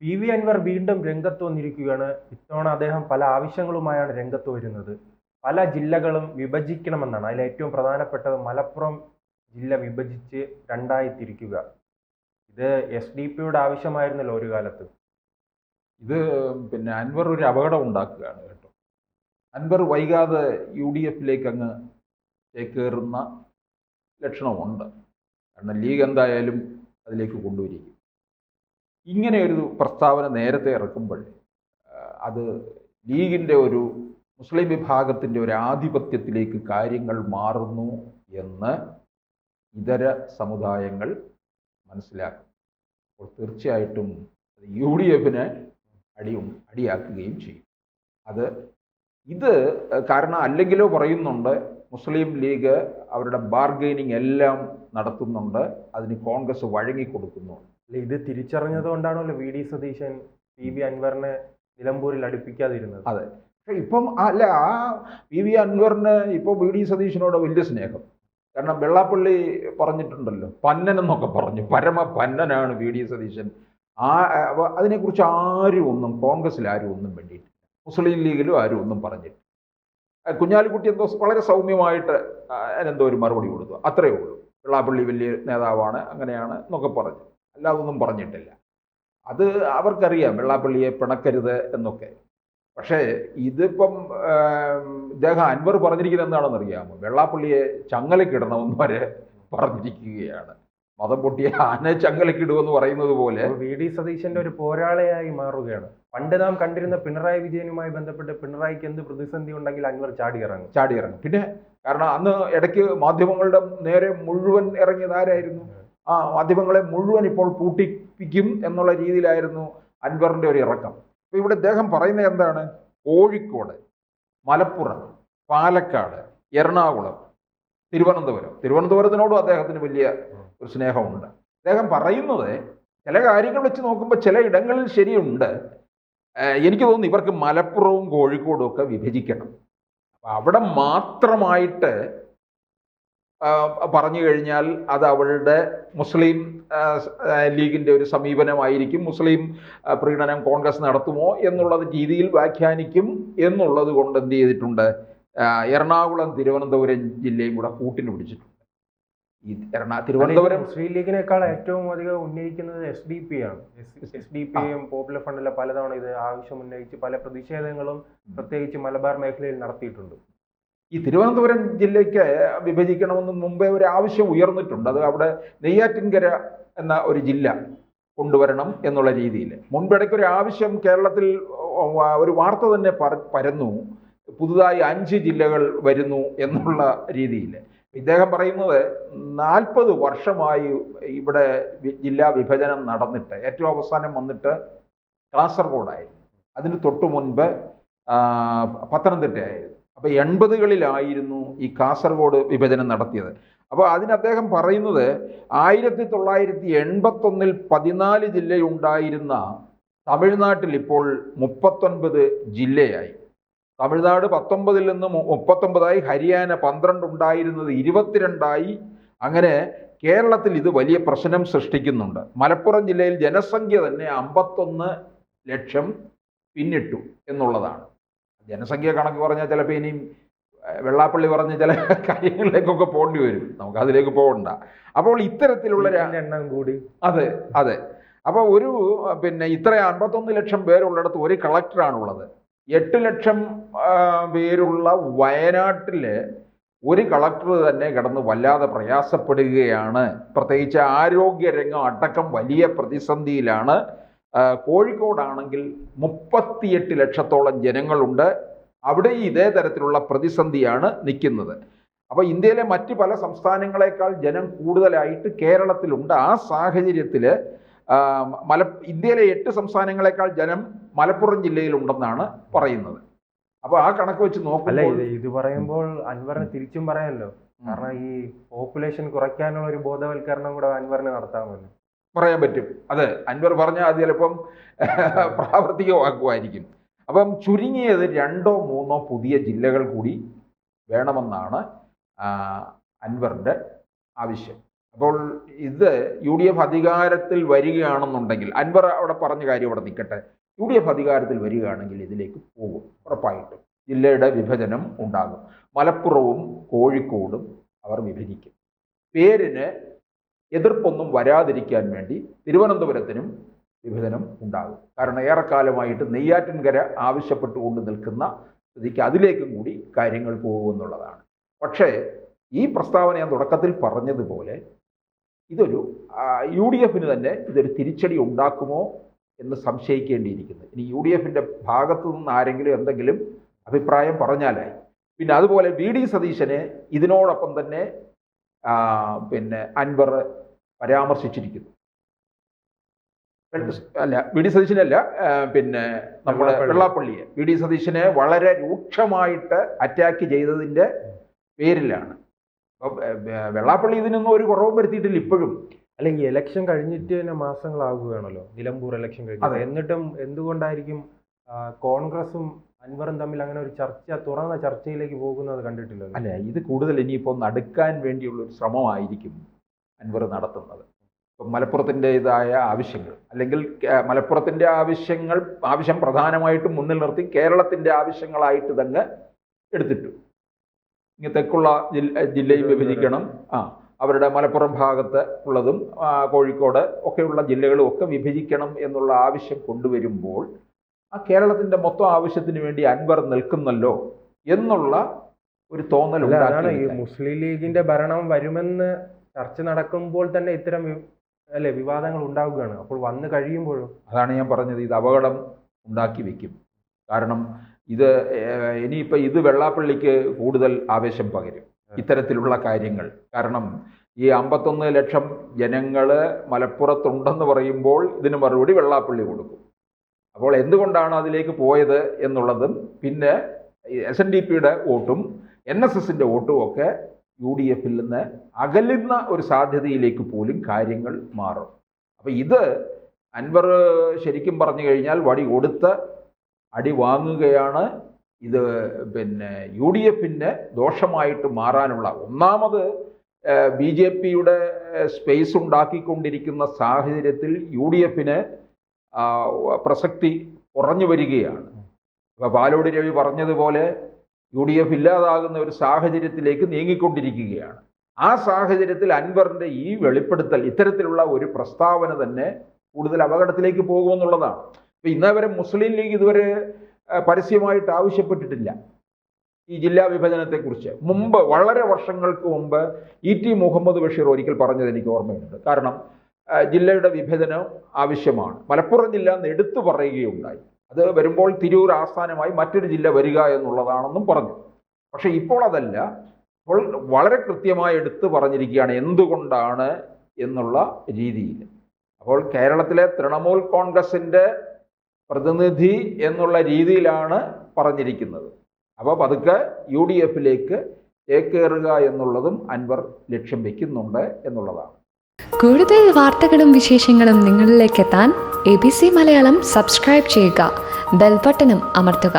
PV. Anwar വീണ്ടും രംഗത്ത് വന്നിരിക്കുകയാണ്. ഇത്തവണ അദ്ദേഹം പല ആവശ്യങ്ങളുമായാണ് രംഗത്ത് വരുന്നത്. പല ജില്ലകളും വിഭജിക്കണമെന്നാണ്. അതിൽ ഏറ്റവും പ്രധാനപ്പെട്ടത് മലപ്പുറം ജില്ല വിഭജിച്ച് രണ്ടായി തിരിക്കുക. ഇത് SDP-യുടെ ആവശ്യമായിരുന്നല്ലോ ഒരു കാലത്ത്. ഇത് അൻവർ ഒരു അപകടം ഉണ്ടാക്കുകയാണ് കേട്ടോ. അൻവർ വൈകാതെ UDF-ലേക്ക് അങ്ങ് ചേക്കേറുന്ന ലക്ഷണമുണ്ട്. കാരണം ലീഗ് എന്തായാലും അതിലേക്ക് കൊണ്ടുവരികയും ഇങ്ങനെ ഒരു പ്രസ്താവന നേരത്തെ ഇറക്കുമ്പോൾ അത് ലീഗിൻ്റെ ഒരു മുസ്ലിം വിഭാഗത്തിൻ്റെ ഒരു ആധിപത്യത്തിലേക്ക് കാര്യങ്ങൾ മാറുന്നു എന്ന് ഇതര സമുദായങ്ങൾ മനസ്സിലാക്കും. അപ്പോൾ തീർച്ചയായിട്ടും UDF-നെ അടിയാക്കുകയും ചെയ്യും. ഇത് കാരണം അല്ലെങ്കിലോ പറയുന്നുണ്ട് മുസ്ലിം ലീഗ് അവരുടെ ബാർഗൈനിങ് എല്ലാം നടത്തുന്നുണ്ട്, അതിന് കോൺഗ്രസ് വഴങ്ങിക്കൊടുക്കുന്നു. ഇത് തിരിച്ചറിഞ്ഞത് കൊണ്ടാണല്ലോ VD സതീശൻ പി.വി. അൻവറിനെ നിലമ്പൂരിൽ അടുപ്പിക്കാതിരുന്നത്. അതെ, പക്ഷെ ഇപ്പം ആ പി.വി. അൻവറിന് ഇപ്പോൾ VD സതീശനോട് വലിയ സ്നേഹം. കാരണം വെള്ളാപ്പള്ളി പറഞ്ഞിട്ടുണ്ടല്ലോ, പന്നൻ എന്നൊക്കെ പറഞ്ഞു, പരമ പന്നനാണ് VD സതീശൻ. അതിനെക്കുറിച്ച് കോൺഗ്രസ്സിൽ ആരും ഒന്നും വേണ്ടിയിട്ടില്ല, മുസ്ലിം ലീഗിലും ആരും ഒന്നും പറഞ്ഞിട്ടില്ല. കുഞ്ഞാലിക്കുട്ടി എന്തോ വളരെ സൗമ്യമായിട്ട് അതിനെന്തോ ഒരു മറുപടി കൊടുത്തു, അത്രയേ ഉള്ളൂ. വെള്ളാപ്പള്ളി വലിയ നേതാവാണ്, അങ്ങനെയാണ് എന്നൊക്കെ പറഞ്ഞു, അല്ലാതൊന്നും പറഞ്ഞിട്ടില്ല. അത് അവർക്കറിയാം വെള്ളാപ്പള്ളിയെ പിണക്കരുത് എന്നൊക്കെ. പക്ഷേ ഇതിപ്പം ഇദ്ദേഹം അൻവർ പറഞ്ഞിരിക്കുന്നത് എന്താണെന്ന് അറിയാമോ? വെള്ളാപ്പള്ളിയെ ചങ്ങലക്കിടണമെന്ന് വരെ പറഞ്ഞിരിക്കുകയാണ്. മതം പൊട്ടിയ ആനെ ചങ്ങലക്കിടുമെന്ന് പറയുന്നത് പോലെ VD സതീശന്റെ ഒരു പോരാളിയായി മാറുകയാണ്. പണ്ട് നാം കണ്ടിരുന്ന പിണറായി വിജയനുമായി ബന്ധപ്പെട്ട് പിണറായിക്ക് എന്ത് പ്രതിസന്ധി ഉണ്ടെങ്കിൽ അൻവർ ചാടിയിറങ്ങും. പിന്നെ കാരണം അന്ന് ഇടയ്ക്ക് മാധ്യമങ്ങളുടെ നേരെ മുഴുവൻ ഇറങ്ങിയത് ആരായിരുന്നു? മാധ്യമങ്ങളെ മുഴുവൻ ഇപ്പോൾ പൂട്ടിപ്പിക്കും എന്നുള്ള രീതിയിലായിരുന്നു അൻവറിൻ്റെ ഒരു ഇറക്കം. അപ്പോൾ ഇവിടെ അദ്ദേഹം പറയുന്നത് എന്താണ്? കോഴിക്കോട്, മലപ്പുറം, പാലക്കാട്, എറണാകുളം, തിരുവനന്തപുരത്തിനോടും അദ്ദേഹത്തിന് വലിയ ഒരു സ്നേഹമുണ്ട്. അദ്ദേഹം പറയുന്നത് ചില കാര്യങ്ങൾ വെച്ച് നോക്കുമ്പോൾ ചില ഇടങ്ങളിൽ ശരിയുണ്ട്. എനിക്ക് തോന്നുന്നു ഇവർക്ക് മലപ്പുറവും കോഴിക്കോടും ഒക്കെ വിഭജിക്കണം. അപ്പം അവിടെ മാത്രമായിട്ട് പറഞ്ഞു കഴിഞ്ഞാൽ അത് അവരുടെ മുസ്ലിം ലീഗിൻ്റെ ഒരു സമീപനമായിരിക്കും. മുസ്ലിം പ്രീണനം കോൺഗ്രസ് നടത്തുമോ എന്നുള്ള രീതിയിൽ വ്യാഖ്യാനിക്കും എന്നുള്ളത് കൊണ്ട് എന്ത് ചെയ്തിട്ടുണ്ട്, എറണാകുളം തിരുവനന്തപുരം ജില്ലയും കൂടെ കൂട്ടിന് പിടിച്ചിട്ടുണ്ട്. ഈ തിരുവനന്തപുരം മുസ്ലിം ലീഗിനേക്കാൾ ഏറ്റവും അധികം ഉന്നയിക്കുന്നത് SDP ആണ്. SDP-യും പോപ്പുലർ ഫ്രണ്ടിലെ പലതവണ ഇത് ആവശ്യം ഉന്നയിച്ച് പല പ്രതിഷേധങ്ങളും പ്രത്യേകിച്ച് മലബാർ മേഖലയിൽ നടത്തിയിട്ടുണ്ട്. ഈ തിരുവനന്തപുരം ജില്ലയ്ക്ക് വിഭജിക്കണമെന്ന് മുമ്പേ ഒരു ആവശ്യം ഉയർന്നിട്ടുണ്ട്. അത് അവിടെ നെയ്യാറ്റിൻകര എന്ന ഒരു ജില്ല കൊണ്ടുവരണം എന്നുള്ള രീതിയിൽ മുൻപിടയ്ക്ക് ഒരു ആവശ്യം കേരളത്തിൽ ഒരു വാർത്ത തന്നെ പരന്നു, പുതുതായി 5 ജില്ലകൾ വരുന്നു എന്നുള്ള രീതിയിൽ. ഇദ്ദേഹം പറയുന്നത് 40 വർഷമായി ഇവിടെ ജില്ലാ വിഭജനം നടന്നിട്ട് ഏറ്റവും അവസാനം വന്നിട്ട് കാസർഗോഡായിരുന്നു, അതിന് തൊട്ടു മുൻപ് പത്തനംതിട്ടയായിരുന്നു. അപ്പോൾ 80കളിലായിരുന്നു ഈ കാസർഗോഡ് വിഭജനം നടത്തിയത്. അപ്പോൾ അതിന് അദ്ദേഹം പറയുന്നത് 1981-ൽ 14 ജില്ലയുണ്ടായിരുന്ന തമിഴ്നാട്ടിൽ ഇപ്പോൾ 39 ജില്ലയായി. തമിഴ്നാട് 19-ൽ നിന്ന് 39ആയി, ഹരിയാന 12 ഉണ്ടായിരുന്നത് 22ആയി. അങ്ങനെ കേരളത്തിൽ ഇത് വലിയ പ്രശ്നം സൃഷ്ടിക്കുന്നുണ്ട്. മലപ്പുറം ജില്ലയിൽ ജനസംഖ്യ തന്നെ 51 ലക്ഷം പിന്നിട്ടു എന്നുള്ളതാണ്. ജനസംഖ്യ കണക്ക് പറഞ്ഞാൽ ചിലപ്പോൾ ഇനിയും വെള്ളാപ്പള്ളി പറഞ്ഞ ചില കാര്യങ്ങളിലേക്കൊക്കെ പോകേണ്ടി വരും, നമുക്ക് അതിലേക്ക് പോകണ്ട. അപ്പോൾ ഇത്തരത്തിലുള്ള എണ്ണം കൂടി അതെ. അപ്പോൾ ഒരു ഇത്ര 51 ലക്ഷം പേരുള്ളിടത്ത് ഒരു കളക്ടറാണുള്ളത്. 8 ലക്ഷം പേരുള്ള വയനാട്ടിൽ ഒരു കളക്ടർ തന്നെ കിടന്ന് വല്ലാതെ പ്രയാസപ്പെടുകയാണ്. പ്രത്യേകിച്ച് ആരോഗ്യരംഗം അടക്കം വലിയ പ്രതിസന്ധിയിലാണ്. കോഴിക്കോടാണെങ്കിൽ 38 ലക്ഷത്തോളം ജനങ്ങളുണ്ട്. അവിടെ ഇതേ തരത്തിലുള്ള പ്രതിസന്ധിയാണ് നിൽക്കുന്നത്. അപ്പോൾ ഇന്ത്യയിലെ മറ്റ് പല സംസ്ഥാനങ്ങളെക്കാൾ ജനം കൂടുതലായിട്ട് കേരളത്തിലുണ്ട്. ആ സാഹചര്യത്തിൽ ഇന്ത്യയിലെ 8 സംസ്ഥാനങ്ങളെക്കാൾ ജനം മലപ്പുറം ജില്ലയിലുണ്ടെന്നാണ് പറയുന്നത്. അപ്പോൾ ആ കണക്ക് വെച്ച് നോക്കുമ്പോൾ ഇത് പറയുമ്പോൾ അൻവറിന് തിരിച്ചും പറയാമല്ലോ. കാരണം ഈ പോപ്പുലേഷൻ കുറയ്ക്കാനുള്ള ഒരു ബോധവൽക്കരണം കൂടെ അൻവറിന് നടത്താമല്ലോ, പറയാൻ പറ്റും. അത് അൻവർ പറഞ്ഞാൽ അത് ചിലപ്പം പ്രാവർത്തികമാക്കുമായിരിക്കും. അപ്പം ചുരുങ്ങിയത് 2 or 3 പുതിയ ജില്ലകൾ കൂടി വേണമെന്നാണ് അൻവറിൻ്റെ ആവശ്യം. അപ്പോൾ ഇത് UDF അധികാരത്തിൽ വരികയാണെന്നുണ്ടെങ്കിൽ, അൻവർ അവിടെ പറഞ്ഞ കാര്യം അവിടെ നിൽക്കട്ടെ, UDF അധികാരത്തിൽ വരികയാണെങ്കിൽ ഇതിലേക്ക് പോകും ഉറപ്പായിട്ടും. ജില്ലയുടെ വിഭജനം ഉണ്ടാകും. മലപ്പുറവും കോഴിക്കോടും അവർ വിഭജിക്കും. പേരിന് എതിർപ്പൊന്നും വരാതിരിക്കാൻ വേണ്ടി തിരുവനന്തപുരത്തിനും വിഭജനം ഉണ്ടാകും. കാരണം ഏറെക്കാലമായിട്ട് നെയ്യാറ്റിൻകര ആവശ്യപ്പെട്ടുകൊണ്ട് നിൽക്കുന്ന സ്ഥിതിക്ക് അതിലേക്കും കൂടി കാര്യങ്ങൾ പോകുമെന്നുള്ളതാണ്. പക്ഷേ ഈ പ്രസ്താവന ഞാൻ തുടക്കത്തിൽ പറഞ്ഞതുപോലെ ഇതൊരു UDFന് തന്നെ ഇതൊരു തിരിച്ചടി ഉണ്ടാക്കുമോ എന്ന് സംശയിക്കേണ്ടിയിരിക്കുന്നു. ഇനി UDFന്റെ ഭാഗത്തു നിന്ന് ആരെങ്കിലും എന്തെങ്കിലും അഭിപ്രായം പറഞ്ഞാലായി. പിന്നെ അതുപോലെ VD സതീശനെ ഇതിനോടൊപ്പം തന്നെ അൻവർ പരാമർശിച്ചിരിക്കുന്നു. അല്ല, VD സതീശനല്ല, നമ്മുടെ വെള്ളാപ്പള്ളിയെ, VD സതീശനെ വളരെ രൂക്ഷമായിട്ട് അറ്റാക്ക് ചെയ്തതിൻ്റെ പേരിലാണ്. അപ്പം വെള്ളാപ്പള്ളി ഇതിനൊന്നും ഒരു കുറവും വരുത്തിയിട്ടില്ല ഇപ്പോഴും. അല്ലെങ്കിൽ ഇലക്ഷൻ കഴിഞ്ഞിട്ട് തന്നെ മാസങ്ങളാകുകയാണല്ലോ, നിലമ്പൂർ ഇലക്ഷൻ കഴിഞ്ഞിട്ട്. എന്നിട്ടും എന്തുകൊണ്ടായിരിക്കും കോൺഗ്രസും അൻവറും തമ്മിൽ അങ്ങനെ ഒരു തുറന്ന ചർച്ചയിലേക്ക് പോകുന്നത് കണ്ടിട്ടില്ലല്ലോ? അല്ല, ഇത് കൂടുതൽ ഇനിയിപ്പോൾ നടുക്കാൻ വേണ്ടിയുള്ള ഒരു ശ്രമമായിരിക്കും അൻവർ നടത്തുന്നത്. ഇപ്പം മലപ്പുറത്തിൻ്റെതായ ആവശ്യങ്ങൾ, അല്ലെങ്കിൽ മലപ്പുറത്തിൻ്റെ ആവശ്യം പ്രധാനമായിട്ടും മുന്നിൽ നിർത്തി കേരളത്തിൻ്റെ ആവശ്യങ്ങളായിട്ട് തന്നെ എടുത്തിട്ടു. ഇങ്ങനെ തെക്കുള്ള ജില്ലയും വിഭജിക്കണം, അവരുടെ മലപ്പുറം ഭാഗത്ത് ഉള്ളതും കോഴിക്കോട് ഒക്കെയുള്ള ജില്ലകളും ഒക്കെ വിഭജിക്കണം എന്നുള്ള ആവശ്യം കൊണ്ടുവരുമ്പോൾ ആ കേരളത്തിൻ്റെ മൊത്തം ആവശ്യത്തിന് വേണ്ടി അൻവർ നിൽക്കുന്നല്ലോ എന്നുള്ള ഒരു തോന്നൽ. അതാണ് ഈ മുസ്ലിം ലീഗിന്റെ ഭരണം വരുമെന്ന് ചർച്ച നടക്കുമ്പോൾ തന്നെ ഇത്തരം വിവാദങ്ങൾ ഉണ്ടാവുകയാണ്. അപ്പോൾ വന്നു കഴിയുമ്പോഴും അതാണ് ഞാൻ പറഞ്ഞത്, ഇത് അപകടം ഉണ്ടാക്കി വെക്കും. കാരണം ഇത് ഇനിയിപ്പോൾ ഇത് വെള്ളാപ്പള്ളിക്ക് കൂടുതൽ ആവേശം പകരും ഇത്തരത്തിലുള്ള കാര്യങ്ങൾ. കാരണം ഈ 51 ലക്ഷം ജനങ്ങൾ മലപ്പുറത്തുണ്ടെന്ന് പറയുമ്പോൾ ഇതിന് മറുപടി വെള്ളാപ്പള്ളി കൊടുക്കും. അപ്പോൾ എന്തുകൊണ്ടാണ് അതിലേക്ക് പോയത് എന്നുള്ളതും, പിന്നെ SNDPയുടെ വോട്ടും NSSന്റെ വോട്ടും ഒക്കെ UDFിൽ നിന്ന് അകലുന്ന ഒരു സാധ്യതയിലേക്ക് പോലും കാര്യങ്ങൾ മാറും. അപ്പോൾ ഇത് അൻവർ ശരിക്കും പറഞ്ഞു കഴിഞ്ഞാൽ വടി കൊടുത്ത് അടി വാങ്ങുകയാണ്. ഇത് UDFിന് ദോഷമായിട്ട് മാറാനുള്ള, ഒന്നാമത് BJPയുടെ സ്പേസ് ഉണ്ടാക്കിക്കൊണ്ടിരിക്കുന്ന സാഹചര്യത്തിൽ UDFിന് പ്രസക്തി കുറഞ്ഞു വരികയാണ്. ഇപ്പോൾ പാലോട് രവി പറഞ്ഞതുപോലെ UDF ഇല്ലാതാകുന്ന ഒരു സാഹചര്യത്തിലേക്ക് നീങ്ങിക്കൊണ്ടിരിക്കുകയാണ്. ആ സാഹചര്യത്തിൽ അൻവറിൻ്റെ ഈ വെളിപ്പെടുത്തൽ, ഇത്തരത്തിലുള്ള ഒരു പ്രസ്താവന തന്നെ കൂടുതൽ അപകടത്തിലേക്ക് പോകുമെന്നുള്ളതാണ്. ഇപ്പോൾ ഇന്നേവരെ മുസ്ലിം ലീഗ് ഇതുവരെ പരസ്യമായിട്ട് ആവശ്യപ്പെട്ടിട്ടില്ല ഈ ജില്ലാ വിഭജനത്തെക്കുറിച്ച്. മുമ്പ്, വളരെ വർഷങ്ങൾക്ക് മുമ്പ് ET മുഹമ്മദ് ബഷീർ ഒരിക്കൽ പറഞ്ഞത് എനിക്ക് ഓർമ്മയുണ്ട്. കാരണം ജില്ലയുടെ വിഭജനം ആവശ്യമാണ്, മലപ്പുറം ജില്ല എന്ന് എടുത്തു പറയുകയുണ്ടായി. അത് വരുമ്പോൾ തിരൂർ ആസ്ഥാനമായി മറ്റൊരു ജില്ല വരിക എന്നുള്ളതാണെന്നും പറഞ്ഞു. പക്ഷേ ഇപ്പോൾ അതല്ല, ഇപ്പോൾ വളരെ കൃത്യമായി എടുത്തു പറഞ്ഞിരിക്കുകയാണ് എന്തുകൊണ്ടാണ് എന്നുള്ള രീതിയിൽ. അപ്പോൾ കേരളത്തിലെ തൃണമൂൽ കോൺഗ്രസിൻ്റെ പ്രതിനിധി എന്നുള്ള രീതിയിലാണ് പറഞ്ഞിരിക്കുന്നത്. അപ്പോൾ പതുക്കെ UDFിലേക്ക് ചേക്കേറുക എന്നുള്ളതും അൻവർ ലക്ഷ്യം വെക്കുന്നുണ്ട് എന്നുള്ളതാണ്. കൂടുതൽ വാർത്തകളും വിശേഷങ്ങളും നിങ്ങളിലേക്ക് എത്താൻ ABC മലയാളം സബ്സ്ക്രൈബ് ചെയ്യുക, ബെൽ ബട്ടണും അമർത്തുക.